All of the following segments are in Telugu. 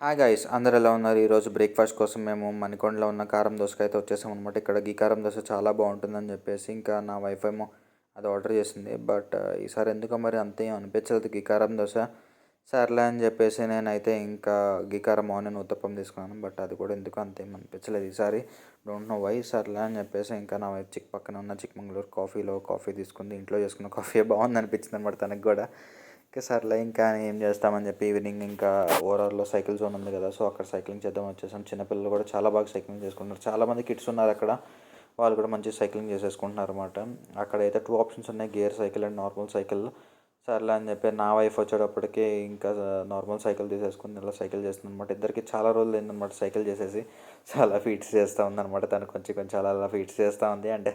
హాయ్ గైస్, అందరు ఎలా ఉన్నారు? ఈరోజు బ్రేక్ఫాస్ట్ కోసం మేము మణికొండలో ఉన్న కారం దోసకి అయితే వచ్చేసాం అనమాట. ఇక్కడ గీ కారం దోశ చాలా బాగుంటుందని చెప్పేసి ఇంకా నా వైఫ్ ఏమో అది ఆర్డర్ చేసింది. బట్ ఈసారి ఎందుకో మరి అంతే అనిపించలేదు గీ కారం దోశ. సర్లే అని చెప్పేసి నేనైతే ఇంకా గీ కారం ఆనియన్ ఉత్తప్పం తీసుకున్నాను. బట్ అది కూడా ఎందుకు అంతేం అనిపించలేదు ఈసారి. Don't know why. సర్లే అని చెప్పేసి ఇంకా నా వైఫ్ పక్కన ఉన్న చిక్మంగళూరు కాఫీ తీసుకుంది. ఇంట్లో చేసుకున్న కాఫీ బాగుంది అనిపించింది అనమాట తనకు కూడా. ఓకే సర్లే ఇంకా ఏం చేస్తామని చెప్పి ఈవినింగ్ ఇంకా ఓవరాల్లో సైకిల్ జోన్ ఉంది కదా, సో అక్కడ సైక్లింగ్ చేద్దాం వచ్చేసాం. చిన్నపిల్లలు కూడా చాలా బాగా సైక్లింగ్ చేసుకుంటున్నారు. చాలామంది కిడ్స్ ఉన్నారు అక్కడ, వాళ్ళు కూడా మంచి సైక్లింగ్ చేసేసుకుంటున్నారు అనమాట. అక్కడ అయితే 2 ఆప్షన్స్ ఉన్నాయి, gear cycle and normal cycle. సర్లే అని చెప్పి నా వైఫ్ వచ్చేటప్పటికి ఇంకా నార్మల్ సైకిల్ తీసేసుకుని ఇలా సైకిల్ చేస్తుంది అనమాట. ఇద్దరికి చాలా రోజులు అయిందనమాట సైకిల్ చేసేసి. చాలా ఫీట్స్ చేస్తూ ఉందన్నమాట తను, కొంచెం కొంచెం అలా ఫీట్స్ చేస్తూ ఉంది. అంటే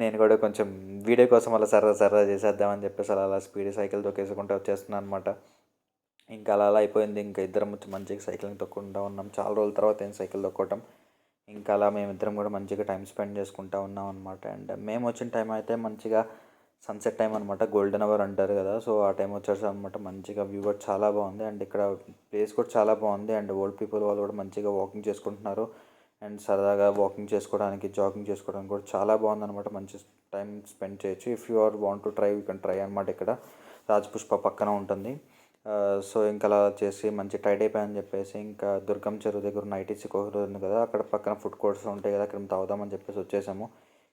నేను కూడా కొంచెం వీడియో కోసం అలా సరదా చేసేద్దామని చెప్పేసి అలా స్పీడ్ సైకిల్ తొక్కేసుకుంటూ వచ్చేస్తున్నాను అనమాట. ఇంకా అలా అయిపోయింది. ఇంకా ఇద్దరం మంచిగా సైక్లింగ్ తొక్కుంటూ ఉన్నాం. చాలా రోజుల తర్వాత ఏం సైకిల్ తొక్కటం. ఇంకా అలా మేమిద్దరం కూడా మంచిగా టైం స్పెండ్ చేసుకుంటూ ఉన్నాం అనమాట. అండ్ మేము వచ్చిన టైం అయితే మంచిగా సన్సెట్ టైం అనమాట, గోల్డెన్ అవర్ అంటారు కదా, సో ఆ టైం వచ్చేసి అనమాట. మంచిగా వ్యూ కూడా చాలా బాగుంది. అండ్ ఇక్కడ ప్లేస్ కూడా చాలా బాగుంది. అండ్ ఓల్డ్ పీపుల్ వాళ్ళు కూడా మంచిగా వాకింగ్ చేసుకుంటున్నారు. అండ్ సరదాగా వాకింగ్ చేసుకోవడానికి, జాగింగ్ చేసుకోవడానికి కూడా చాలా బాగుందన్నమాట. మంచి టైం స్పెండ్ చేయొచ్చు. If you are want to try you can try అనమాట. ఇక్కడ రాజపుష్ప పక్కన ఉంటుంది. సో ఇంకా అలా చేసి మంచి టైడ్ అయిపోయాయని చెప్పేసి ఇంకా దుర్గం చెరువు దగ్గర ఉన్న ఐటీసీ కోహ్లూర్ ఉంది కదా, అక్కడ పక్కన ఫుడ్ కోర్ట్స్ ఉంటాయి కదా, అక్కడ తాగుదామని చెప్పేసి వచ్చేసాము.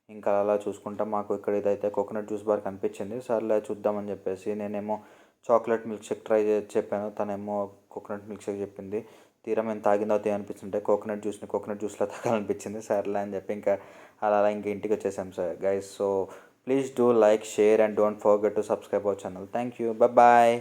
ఇంకా అలా చూసుకుంటా మాకు ఇక్కడ ఇదైతే కోకోనట్ జ్యూస్ బార్ కనిపించింది. సర్లే చూద్దామని చెప్పేసి నేనేమో చాక్లెట్ మిల్క్ షేక్ ట్రై చెప్పాను, తనేమో కోకోనట్ మిల్క్ షేక్ చెప్పింది. తీరా మేము తాగిందో అనిపించుంటే కోకోనట్ జ్యూస్లో తాగాలనిపించింది. సర్లే అని చెప్పి ఇంకా అలా ఇంకా ఇంటికి వచ్చేసాం sir guys. So please do like, share and don't forget to subscribe our channel. Thank you, bye.